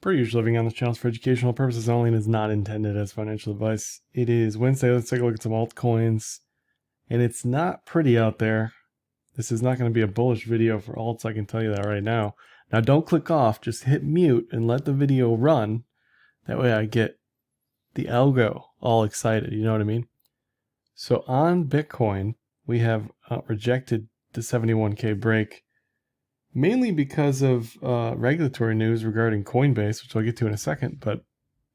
Per usual, living on this channel is for educational purposes only and is not intended as financial advice. It is Wednesday. Let's take a look at some altcoins. And it's not pretty out there. This is not going to be a bullish video for alts, I can tell you that right now. Now don't click off, just hit mute and let the video run. That way I get the algo all excited, you know what I mean? So on Bitcoin, we have rejected the 71K break, mainly because of regulatory news regarding Coinbase, which I'll get to in a second, but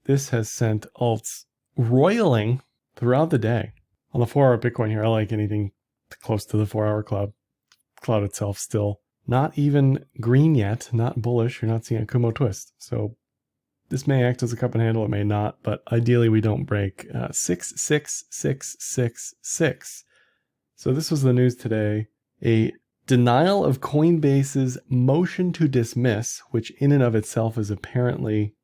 this has sent alts roiling throughout the day. On the 4-hour Bitcoin here, I like anything close to the 4-hour cloud. Cloud itself still not even green yet, not bullish. You're not seeing a Kumo twist. So this may act as a cup and handle, it may not, but ideally we don't break 66666. So this was the news today. A denial of Coinbase's motion to dismiss, which in and of itself is apparently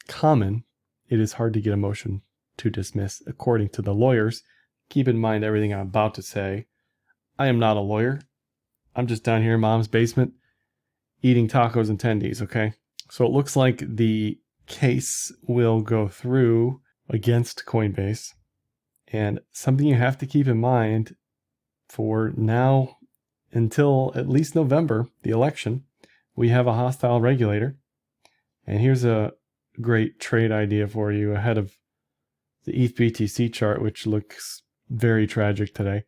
common. It is hard to get a motion to dismiss according to the lawyers. Keep in mind everything I'm about to say. I am not a lawyer. I'm just down here in mom's basement eating tacos and tendies, okay? So it looks like the case will go through against Coinbase. And something you have to keep in mind for now until at least November, the election, we have a hostile regulator. And here's a great trade idea for you ahead of the ETH BTC chart, which looks very tragic today.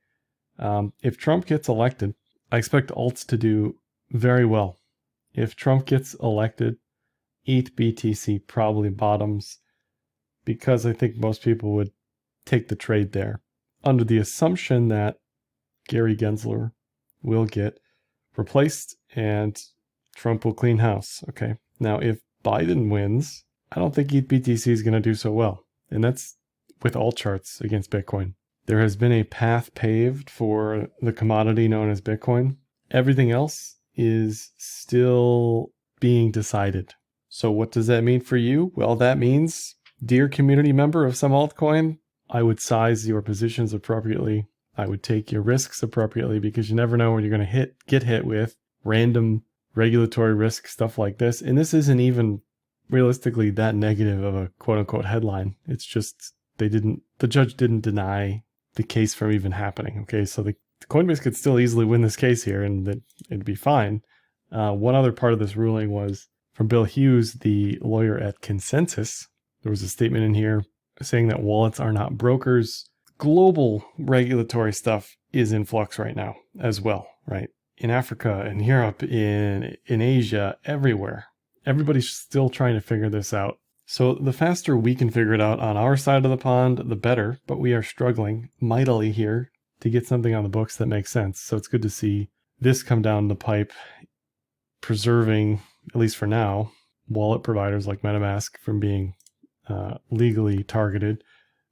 If Trump gets elected, I expect alts to do very well. If Trump gets elected, ETH BTC probably bottoms because I think most people would take the trade there under the assumption that Gary Gensler will get replaced and Trump will clean house. Okay. Now, if Biden wins, I don't think ETH BTC is going to do so well. And that's with all charts against Bitcoin. There has been a path paved for the commodity known as Bitcoin. Everything else is still being decided. So what does that mean for you? Well, that means, dear community member of some altcoin, I would size your positions appropriately. I would take your risks appropriately because you never know when you're going to get hit with random regulatory risk, stuff like this. And this isn't even realistically that negative of a quote unquote headline. It's just the judge didn't deny the case from even happening. Okay, so the Coinbase could still easily win this case here and it'd be fine. One other part of this ruling was from Bill Hughes, the lawyer at Consensus. There was a statement in here saying that wallets are not brokers. Global regulatory stuff is in flux right now as well, right? In Africa, in Europe, in Asia, everywhere. Everybody's still trying to figure this out. So the faster we can figure it out on our side of the pond, the better, but we are struggling mightily here to get something on the books that makes sense. So it's good to see this come down the pipe, preserving, at least for now, wallet providers like MetaMask from being legally targeted.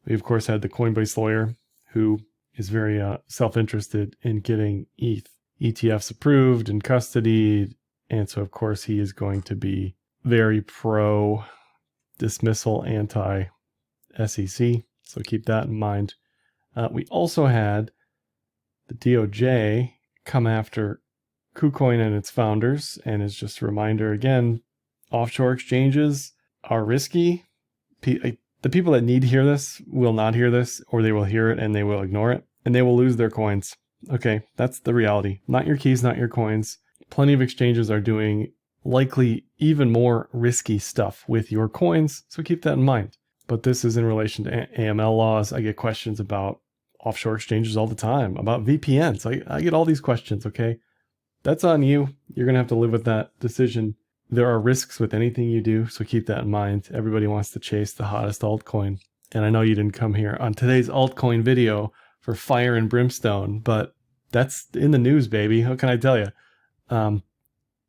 We, of course, had the Coinbase lawyer who is very self-interested in getting ETFs approved and custodied. And so, of course, he is going to be very pro dismissal, anti-SEC. So keep that in mind. We also had the DOJ come after KuCoin and its founders. And it's just a reminder again, offshore exchanges are risky. The people that need to hear this will not hear this, or they will hear it and they will ignore it, and they will lose their coins. Okay, that's the reality. Not your keys, not your coins. Plenty of exchanges are doing likely even more risky stuff with your coins, so keep that in mind. But this is in relation to AML laws. I get questions about offshore exchanges all the time, about VPNs. I get all these questions, okay? That's on you. You're going to have to live with that decision. There are risks with anything you do, so keep that in mind. Everybody wants to chase the hottest altcoin. And I know you didn't come here on today's altcoin video for fire and brimstone, but that's in the news, baby. How can I tell you?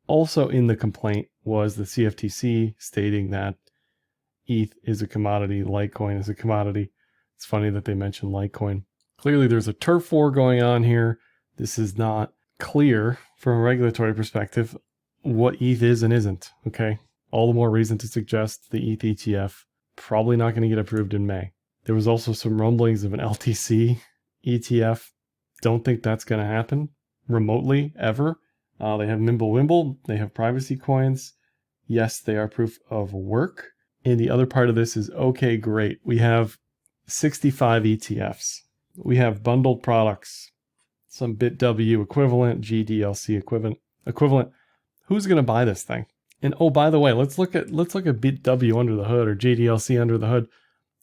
Also in the complaint was the CFTC stating that ETH is a commodity, Litecoin is a commodity. It's funny that they mentioned Litecoin. Clearly there's a turf war going on here. This is not clear from a regulatory perspective what ETH is and isn't, okay? All the more reason to suggest the ETH ETF probably not going to get approved in May. There was also some rumblings of an LTC ETF. Don't think that's going to happen remotely ever. They have Mimblewimble. They have privacy coins. Yes, they are proof of work. And the other part of this is, okay, great. We have 65 ETFs. We have bundled products, some BitW equivalent, GDLC equivalent. Who's going to buy this thing? And oh, by the way, let's look at BitW under the hood or GDLC under the hood.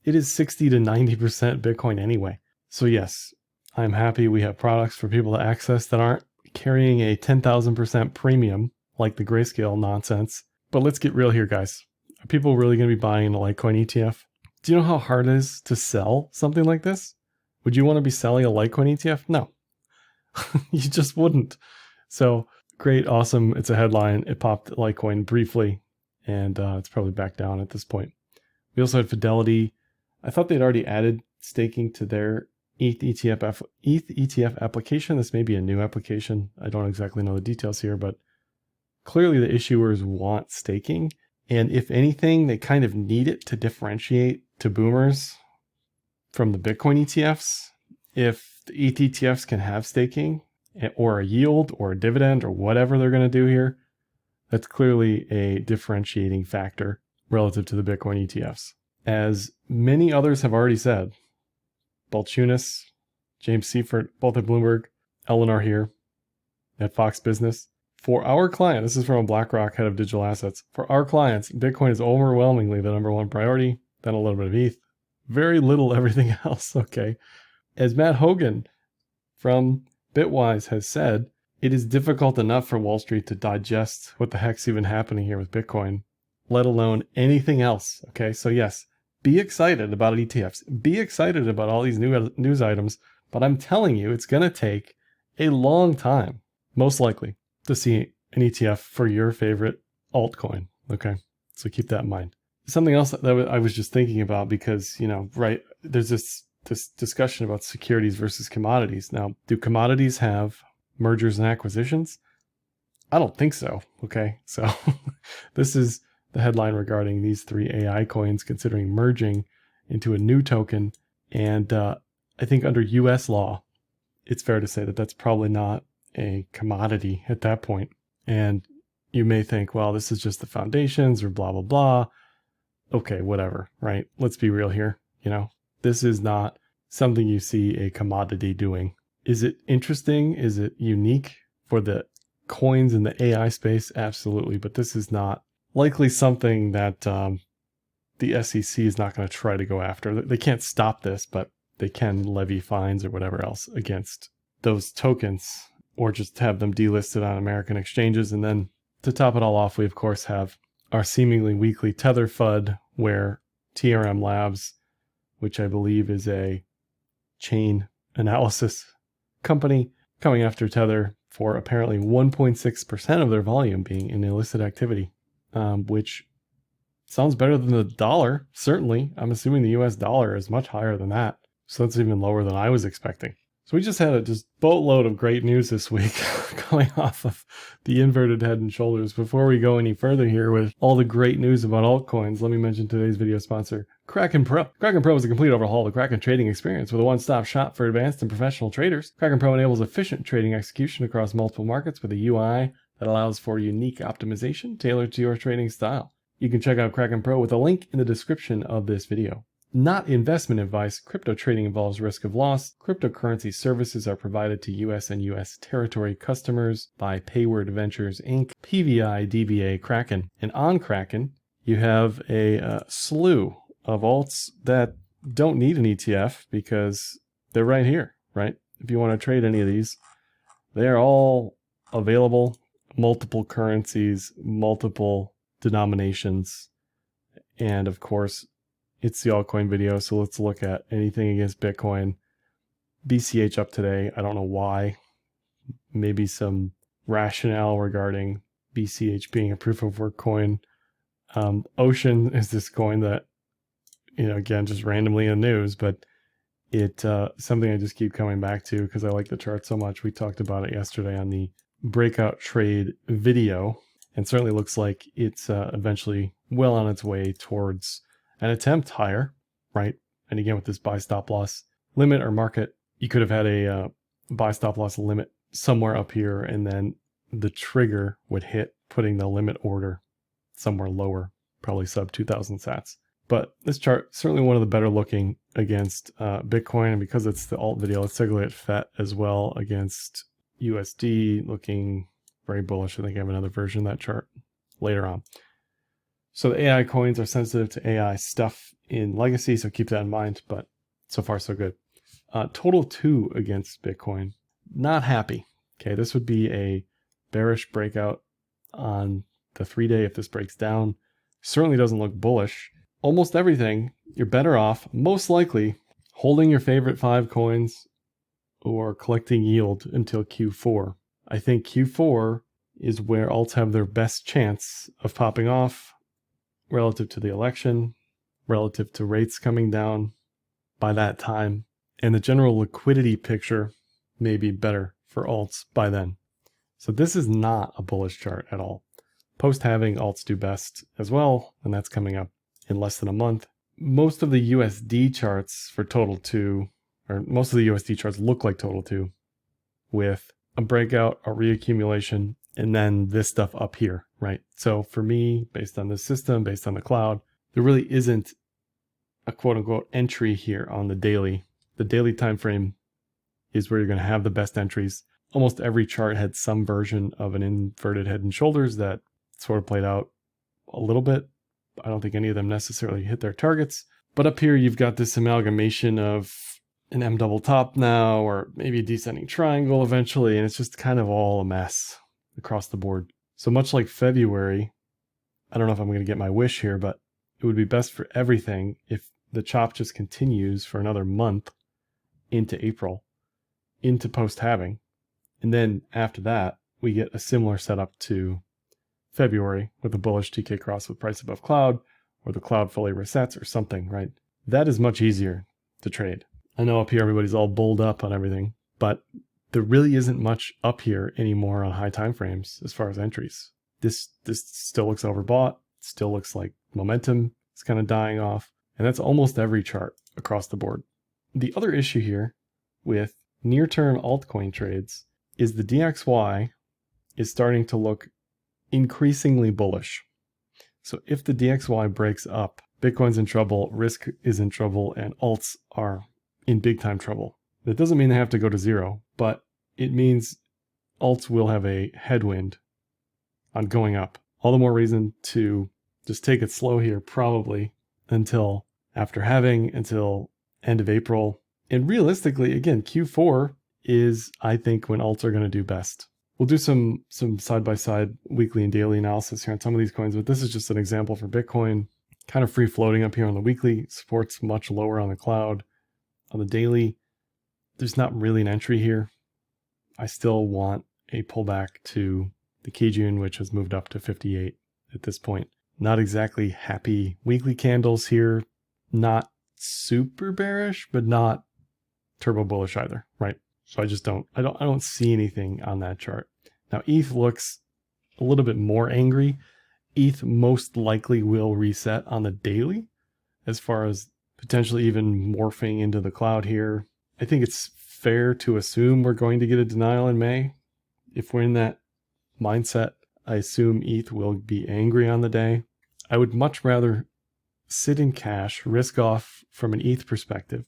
It is 60 to 90% Bitcoin anyway. So yes, I'm happy we have products for people to access that aren't carrying a 10,000% premium like the Grayscale nonsense. But let's get real here, guys. Are people really going to be buying a Litecoin ETF? Do you know how hard it is to sell something like this? Would you want to be selling a Litecoin ETF? No, you just wouldn't. So great, awesome. It's a headline. It popped Litecoin briefly, and it's probably back down at this point. We also had Fidelity. I thought they'd already added staking to their ETH ETF application. This may be a new application. I don't exactly know the details here, but clearly the issuers want staking. And if anything, they kind of need it to differentiate to boomers from the Bitcoin ETFs. If the ETH ETFs can have staking or a yield or a dividend or whatever they're going to do here, that's clearly a differentiating factor relative to the Bitcoin ETFs. As many others have already said, Balchunas, James Seifert, both at Bloomberg, Eleanor here at Fox Business. For our client, this is from a BlackRock head of digital assets. For our clients, Bitcoin is overwhelmingly the number one priority, then a little bit of ETH, very little everything else. Okay. As Matt Hogan from Bitwise has said, it is difficult enough for Wall Street to digest what the heck's even happening here with Bitcoin, let alone anything else. Okay. So yes, be excited about ETFs. Be excited about all these new news items, but I'm telling you, it's going to take a long time, most likely, to see an ETF for your favorite altcoin. Okay, so keep that in mind. Something else that I was just thinking about, because, right, there's this discussion about securities versus commodities. Now, do commodities have mergers and acquisitions? I don't think so. Okay, so this is the headline regarding these 3 AI coins considering merging into a new token. And I think under US law, it's fair to say that that's probably not a commodity at that point. And you may think, well, this is just the foundations or blah, blah, blah. Okay, whatever, right? Let's be real here. This is not something you see a commodity doing. Is it interesting? Is it unique for the coins in the AI space? Absolutely. But this is not likely something that the SEC is not going to try to go after. They can't stop this, but they can levy fines or whatever else against those tokens, or just have them delisted on American exchanges. And then to top it all off, we of course have our seemingly weekly Tether FUD, where TRM Labs, which I believe is a chain analysis company, coming after Tether for apparently 1.6% of their volume being in illicit activity, which sounds better than the dollar. Certainly, I'm assuming the US dollar is much higher than that. So that's even lower than I was expecting. So we just had a boatload of great news this week coming off of the inverted head and shoulders. Before we go any further here with all the great news about altcoins, let me mention today's video sponsor, KrakenPro. KrakenPro is a complete overhaul of the Kraken trading experience with a one-stop shop for advanced and professional traders. KrakenPro enables efficient trading execution across multiple markets with a UI that allows for unique optimization tailored to your trading style. You can check out KrakenPro with a link in the description of this video. Not investment advice. Crypto trading involves risk of loss. Cryptocurrency services are provided to U.S. and U.S. territory customers by Payward Ventures Inc., PVI, DBA, Kraken. And on Kraken, you have a slew of alts that don't need an ETF because they're right here, right? If you want to trade any of these, they're all available, multiple currencies, multiple denominations, and of course, it's the altcoin video, so let's look at anything against Bitcoin. BCH up today. I don't know why. Maybe some rationale regarding BCH being a proof of work coin. Ocean is this coin that, again, just randomly in the news, but it something I just keep coming back to because I like the chart so much. We talked about it yesterday on the breakout trade video, and certainly looks like it's eventually well on its way towards an attempt higher, right? And again, with this buy stop loss limit or market, you could have had a buy stop loss limit somewhere up here, and then the trigger would hit putting the limit order somewhere lower, probably sub 2000 sats. But this chart, certainly one of the better looking against Bitcoin. And because it's the alt video, let's take a look at FET as well against USD, looking very bullish. I think I have another version of that chart later on. So the AI coins are sensitive to AI stuff in legacy, so keep that in mind, but so far so good. Total 2 against Bitcoin, not happy. Okay, this would be a bearish breakout on the 3-day if this breaks down. Certainly doesn't look bullish. Almost everything, you're better off, most likely, holding your favorite 5 coins or collecting yield until Q4. I think Q4 is where alts have their best chance of popping off relative to the election, relative to rates coming down by that time, and the general liquidity picture may be better for alts by then. So this is not a bullish chart at all. Post-halving, alts do best as well, and that's coming up in less than a month. Most of the USD charts for Total 2, or most of the USD charts look like Total 2, with a breakout, a reaccumulation, and then this stuff up here, right? So for me, based on this system, based on the cloud, there really isn't a quote-unquote entry here on the daily. The daily time frame is where you're going to have the best entries. Almost every chart had some version of an inverted head and shoulders that sort of played out a little bit. I don't think any of them necessarily hit their targets. But up here, you've got this amalgamation of an M double top now, or maybe a descending triangle eventually, and it's just kind of all a mess across the board. So much like February, I don't know if I'm going to get my wish here, but it would be best for everything if the chop just continues for another month into April, into post-halving. And then after that, we get a similar setup to February with a bullish TK cross with price above cloud, or the cloud fully resets or something, right? That is much easier to trade. I know up here everybody's all bulled up on everything, but there really isn't much up here anymore on high time frames as far as entries. This still looks overbought, still looks like momentum is kind of dying off, and that's almost every chart across the board. The other issue here with near-term altcoin trades is the DXY is starting to look increasingly bullish. So if the DXY breaks up, Bitcoin's in trouble, risk is in trouble, and alts are in big time trouble. That doesn't mean they have to go to zero, but it means alts will have a headwind on going up. All the more reason to just take it slow here, probably until after halving, until end of April. And realistically, again, Q4 is, I think, when alts are going to do best. We'll do some side-by-side weekly and daily analysis here on some of these coins, but this is just an example for Bitcoin. Kind of free floating up here on the weekly, supports much lower on the cloud. On the daily, there's not really an entry here. I still want a pullback to the Kijun, which has moved up to 58 at this point. Not exactly happy weekly candles here. Not super bearish, but not turbo bullish either, right? So I don't see anything on that chart. Now ETH looks a little bit more angry. ETH most likely will reset on the daily as far as potentially even morphing into the cloud here. I think it's fair to assume we're going to get a denial in May. If we're in that mindset, I assume ETH will be angry on the day. I would much rather sit in cash, risk off from an ETH perspective,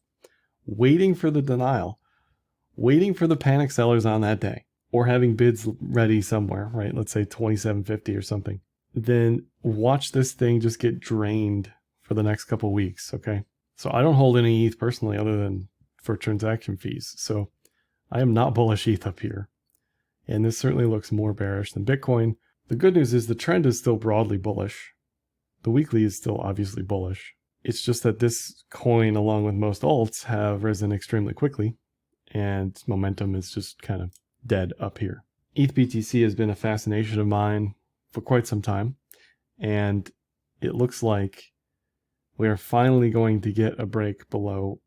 waiting for the denial, waiting for the panic sellers on that day, or having bids ready somewhere, right? Let's say 2750 or something. Then watch this thing just get drained for the next couple of weeks, okay? So I don't hold any ETH personally other than for transaction fees. So I am not bullish ETH up here. And this certainly looks more bearish than Bitcoin. The good news is the trend is still broadly bullish. The weekly is still obviously bullish. It's just that this coin, along with most alts, have risen extremely quickly, and momentum is just kind of dead up here. ETH BTC has been a fascination of mine for quite some time, and it looks like we are finally going to get a break below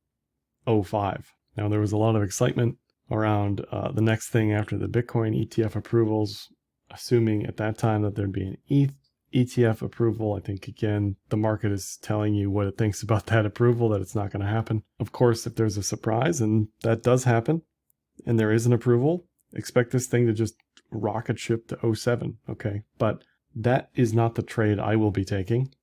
0.5. Now, there was a lot of excitement around the next thing after the Bitcoin ETF approvals, assuming at that time that there'd be an ETH ETF approval. I think, again, the market is telling you what it thinks about that approval, that it's not going to happen. Of course, if there's a surprise, and that does happen, and there is an approval, expect this thing to just rocket ship to 0.7, okay? But that is not the trade I will be taking.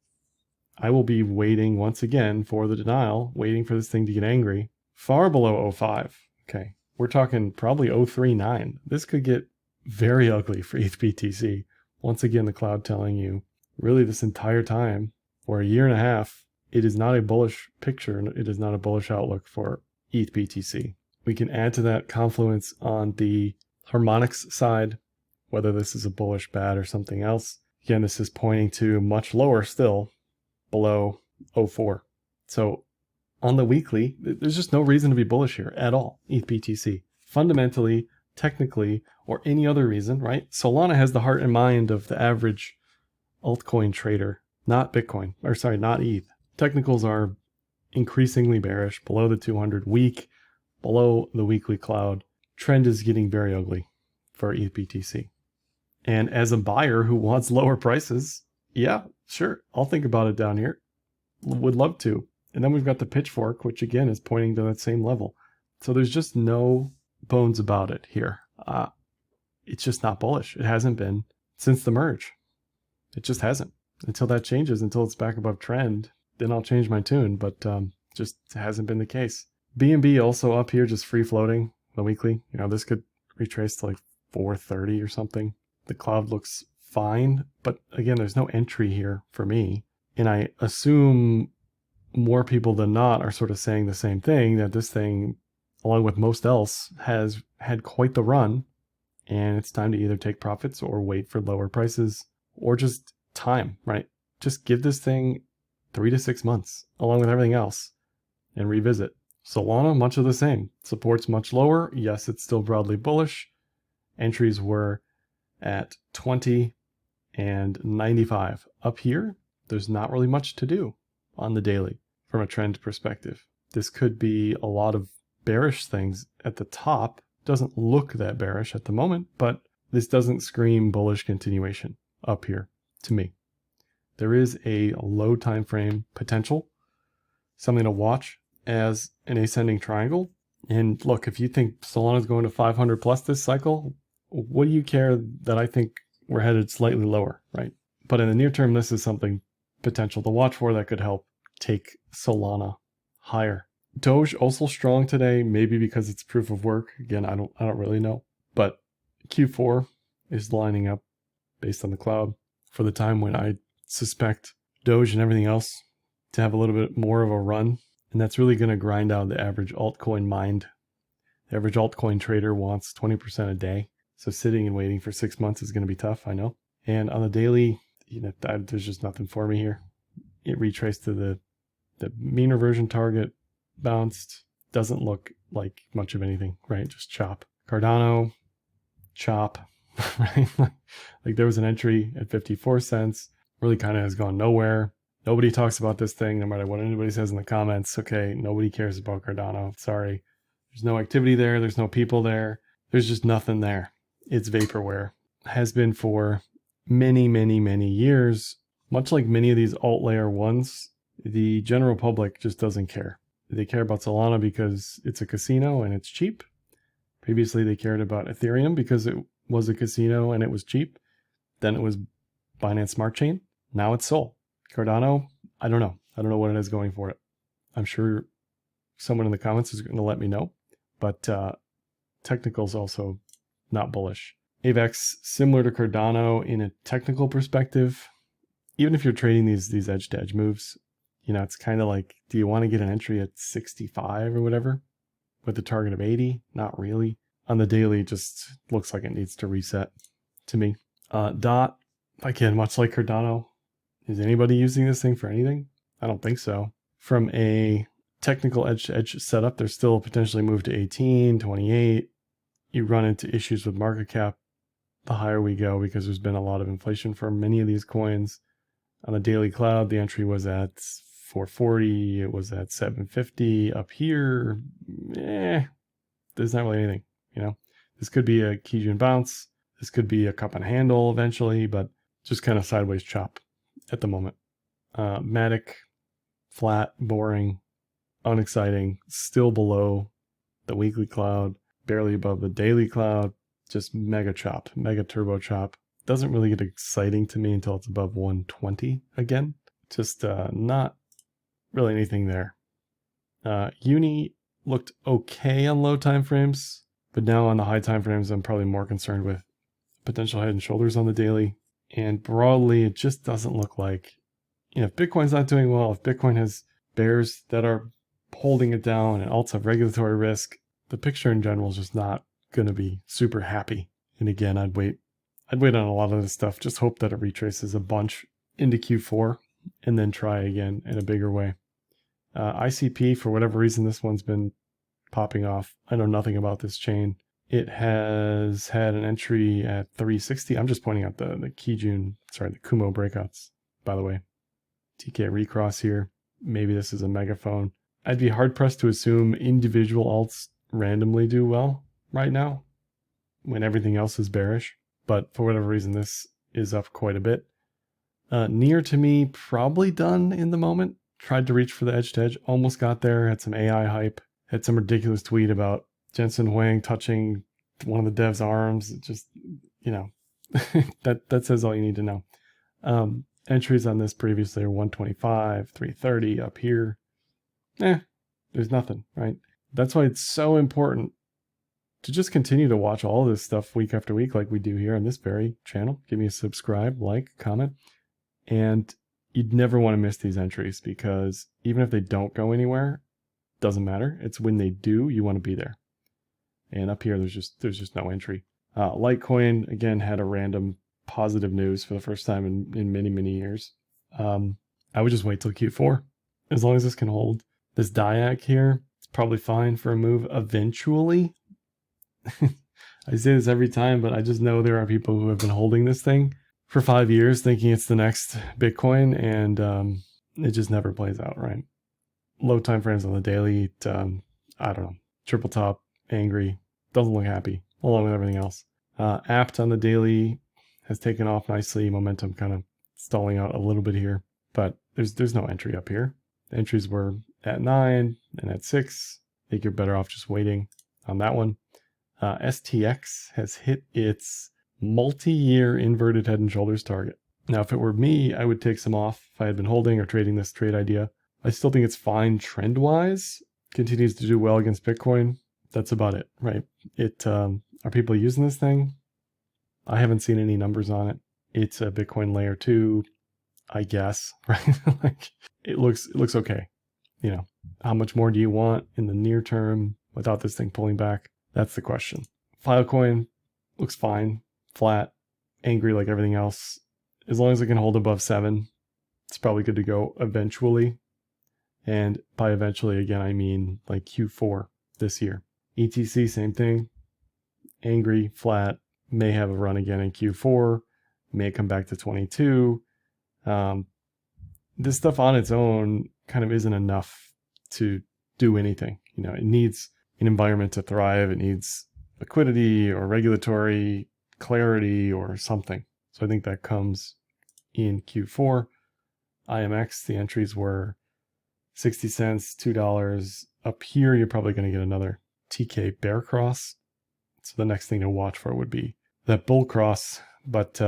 I will be waiting once again for the denial, waiting for this thing to get angry. Far below 05. Okay, we're talking probably 039. This could get very ugly for ETH-BTC. Once again, the cloud telling you, really this entire time, or a year and a half, it is not a bullish picture, and it is not a bullish outlook for ETH-BTC. We can add to that confluence on the harmonics side, whether this is a bullish bad or something else. Again, this is pointing to much lower still, below 04. So on the weekly, there's just no reason to be bullish here at all, ETH-BTC. Fundamentally, technically, or any other reason, right? Solana has the heart and mind of the average altcoin trader, not Bitcoin, or sorry, not ETH. Technicals are increasingly bearish, below the 200 week, below the weekly cloud. Trend is getting very ugly for ETH-BTC. And as a buyer who wants lower prices, yeah, sure, I'll think about it down here. Would love to. And then we've got the pitchfork, which again is pointing to that same level. So there's just no bones about it here. It's just not bullish. It hasn't been since the merge. It just hasn't. Until that changes, until it's back above trend, then I'll change my tune. But just hasn't been the case. BNB also up here, just free floating the weekly. You know, this could retrace to like 430 or something. The cloud looks fine, but again, there's no entry here for me. And I assume more people than not are sort of saying the same thing, that this thing, along with most else, has had quite the run, and it's time to either take profits or wait for lower prices, or just time, right? Just give this thing 3 to 6 months, along with everything else, and revisit. Solana, much of the same. Support's much lower. Yes, it's still broadly bullish. Entries were at 20 and 95. Up here, there's not really much to do on the daily from a trend perspective. This could be a lot of bearish things at the top. Doesn't look that bearish at the moment, but this doesn't scream bullish continuation up here to me. There is a low time frame potential, something to watch as an ascending triangle. And look, if you think Solana's going to 500 plus this cycle, what do you care that I think we're headed slightly lower, right? But in the near term, this is something potential to watch for that could help take Solana higher. Doge also strong today, maybe because it's proof of work. Again, I don't really know. But Q4 is lining up based on the cloud for the time when I suspect Doge and everything else to have a little bit more of a run. And that's really going to grind out the average altcoin mind. The average altcoin trader wants 20% a day. So sitting and waiting for 6 months is going to be tough, I know. And on the daily, there's just nothing for me here. It retraced to the mean reversion target, bounced, doesn't look like much of anything, right? Just chop. Cardano, chop, right? Like there was an entry at 54 cents, really kind of has gone nowhere. Nobody talks about this thing, no matter what anybody says in the comments. Okay, nobody cares about Cardano. Sorry. There's no activity there. There's no people there. There's just nothing there. It's vaporware. Has been for many, many, many years. Much like many of these alt layer ones, the general public just doesn't care. They care about Solana because it's a casino and it's cheap. Previously, they cared about Ethereum because it was a casino and it was cheap. Then it was Binance Smart Chain. Now it's Sol. Cardano, I don't know. I don't know what it is going for it. I'm sure someone in the comments is going to let me know. But technicals also not bullish. AVAX, similar to Cardano in a technical perspective. Even if you're trading these edge-to-edge moves, it's kind of like, do you want to get an entry at 65 or whatever with the target of 80? Not really. On the daily, it just looks like it needs to reset to me. DOT, again, much like Cardano, is anybody using this thing for anything? I don't think so. From a technical edge-to-edge setup, there's still potentially move to 18, 28. You run into issues with market cap the higher we go because there's been a lot of inflation for many of these coins. On the daily cloud, the entry was at 440. It was at 750. Up here, there's not really anything, This could be a Kijun bounce. This could be a cup and handle eventually, but just kind of sideways chop at the moment. Matic, flat, boring, unexciting, still below the weekly cloud, barely above the daily cloud, just mega chop, mega turbo chop. doesn't really get exciting to me until it's above 120 again. Just not really anything there. Uni looked okay on low time frames, but now on the high time frames, I'm probably more concerned with potential head and shoulders on the daily. And broadly, it just doesn't look like, if Bitcoin's not doing well, if Bitcoin has bears that are holding it down and alts have regulatory risk, the picture in general is just not going to be super happy. And again, I'd wait on a lot of this stuff. Just hope that it retraces a bunch into Q4 and then try again in a bigger way. ICP, for whatever reason, this one's been popping off. I know nothing about this chain. It has had an entry at 360. I'm just pointing out the Kumo breakouts, by the way. TK recross here. Maybe this is a megaphone. I'd be hard pressed to assume individual alts randomly do well right now when everything else is bearish. But for whatever reason, this is up quite a bit. Near to me, probably done in the moment. Tried to reach for the edge to edge, almost got there, had some AI hype, had some ridiculous tweet about Jensen Huang touching one of the devs' arms. It just, that says all you need to know. Entries on this previously are 125, 330 up here. There's nothing, right? That's why it's so important to just continue to watch all this stuff week after week like we do here on this very channel. Give me a subscribe, like, comment, and you'd never want to miss these entries because even if they don't go anywhere, doesn't matter. It's when they do, you want to be there. And up here, there's just no entry. Litecoin, again, had a random positive news for the first time in many, many years. I would just wait till Q4. As long as this can hold. This Diac here, it's probably fine for a move eventually. I say this every time, but I just know there are people who have been holding this thing for 5 years thinking it's the next Bitcoin, and it just never plays out, right? Low time frames on the daily, I don't know, triple top, angry, doesn't look happy, along with everything else. Apt on the daily has taken off nicely, momentum kind of stalling out a little bit here, but there's no entry up here. The entries were at 9 and at 6. I think you're better off just waiting on that one. STX has hit its multi-year inverted head and shoulders target. Now, if it were me, I would take some off if I had been holding or trading this trade idea. I still think it's fine trend-wise. Continues to do well against Bitcoin. That's about it, right? Are people using this thing? I haven't seen any numbers on it. It's a Bitcoin layer 2, I guess, right? Like it looks okay. How much more do you want in the near term without this thing pulling back? That's the question. Filecoin looks fine, flat, angry like everything else. As long as it can hold above 7, it's probably good to go eventually. And by eventually, again, I mean like Q4 this year. ETC, same thing. Angry, flat, may have a run again in Q4, may come back to 22. This stuff on its own kind of isn't enough to do anything. It needs an environment to thrive. It needs liquidity or regulatory clarity or something. So I think that comes in Q4. IMX, the entries were 60 cents, $2. Up here, you're probably going to get another TK bear cross. So the next thing to watch for would be that bull cross, but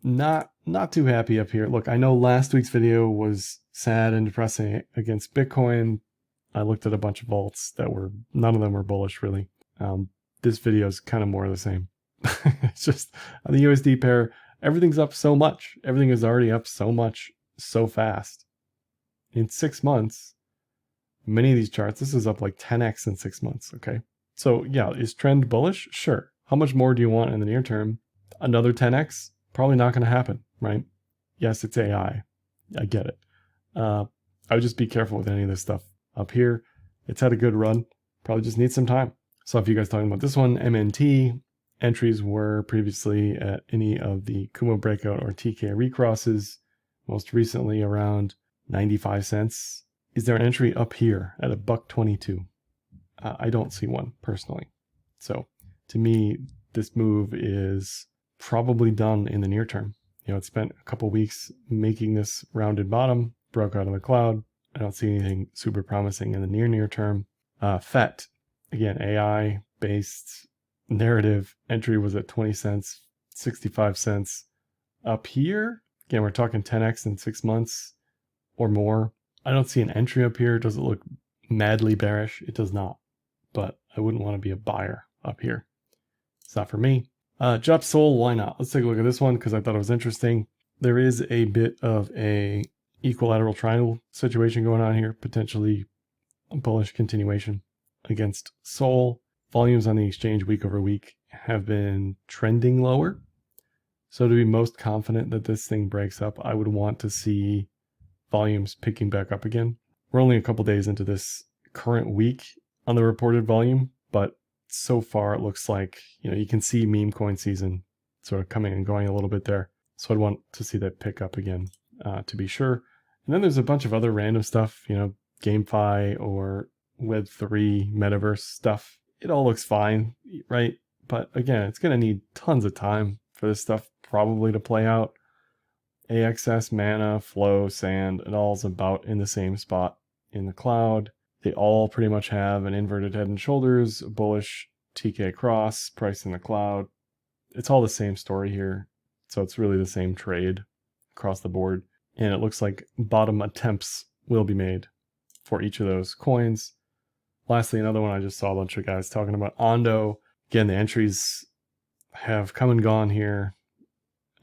not too happy up here. Look, I know last week's video was sad and depressing against Bitcoin. I looked at a bunch of vaults none of them were bullish really. This video is kind of more of the same. It's just on the USD pair, everything's up so much. Everything is already up so much, so fast. In 6 months, many of these charts, this is up like 10x in 6 months, okay? So yeah, is trend bullish? Sure. How much more do you want in the near term? Another 10x? Probably not going to happen, right? Yes, it's AI. I get it. I would just be careful with any of this stuff. Up here, it's had a good run. Probably just needs some time. So if you guys talking about this one, MNT, entries were previously at any of the Kumo breakout or TK recrosses, most recently around 95 cents. Is there an entry up here at $1.22? I don't see one personally. So to me, this move is probably done in the near term. It spent a couple weeks making this rounded bottom, broke out of the cloud. I don't see anything super promising in the near term. FET, again, AI based narrative entry was at 20 cents, 65 cents up here. Again, we're talking 10x in 6 months or more. I don't see an entry up here. Does it look madly bearish? It does not, but I wouldn't want to be a buyer up here. It's not for me. Drop Sol, why not? Let's take a look at this one because I thought it was interesting. There is a bit of a equilateral triangle situation going on here, potentially a bullish continuation against Sol. Volumes on the exchange week over week have been trending lower. So to be most confident that this thing breaks up, I would want to see volumes picking back up again. We're only a couple days into this current week on the reported volume, but so far it looks like, you can see meme coin season sort of coming and going a little bit there. So I'd want to see that pick up again to be sure. And then there's a bunch of other random stuff, GameFi or Web3 metaverse stuff. It all looks fine, right? But again, it's going to need tons of time for this stuff probably to play out. AXS, Mana, Flow, Sand, it all's about in the same spot in the cloud. They all pretty much have an inverted head and shoulders, a bullish TK cross, price in the cloud. It's all the same story here. So it's really the same trade across the board. And it looks like bottom attempts will be made for each of those coins. Lastly, another one I just saw a bunch of guys talking about, Ondo. Again, the entries have come and gone here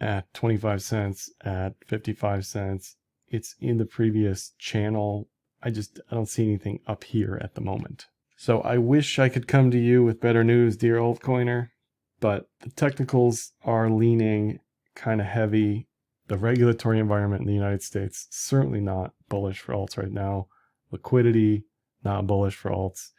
at 25 cents, at 55 cents. It's in the previous channel. I don't see anything up here at the moment. So I wish I could come to you with better news, dear altcoiner, but the technicals are leaning kind of heavy. The regulatory environment in the United States, certainly not bullish for alts right now. Liquidity, not bullish for alts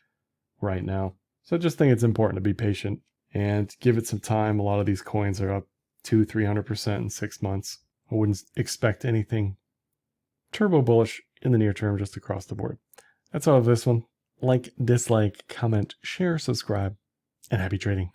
right now. So I just think it's important to be patient and give it some time. A lot of these coins are up 200-300% in 6 months. I wouldn't expect anything turbo bullish in the near term just across the board. That's all of this one. Like, dislike, comment, share, subscribe, and happy trading.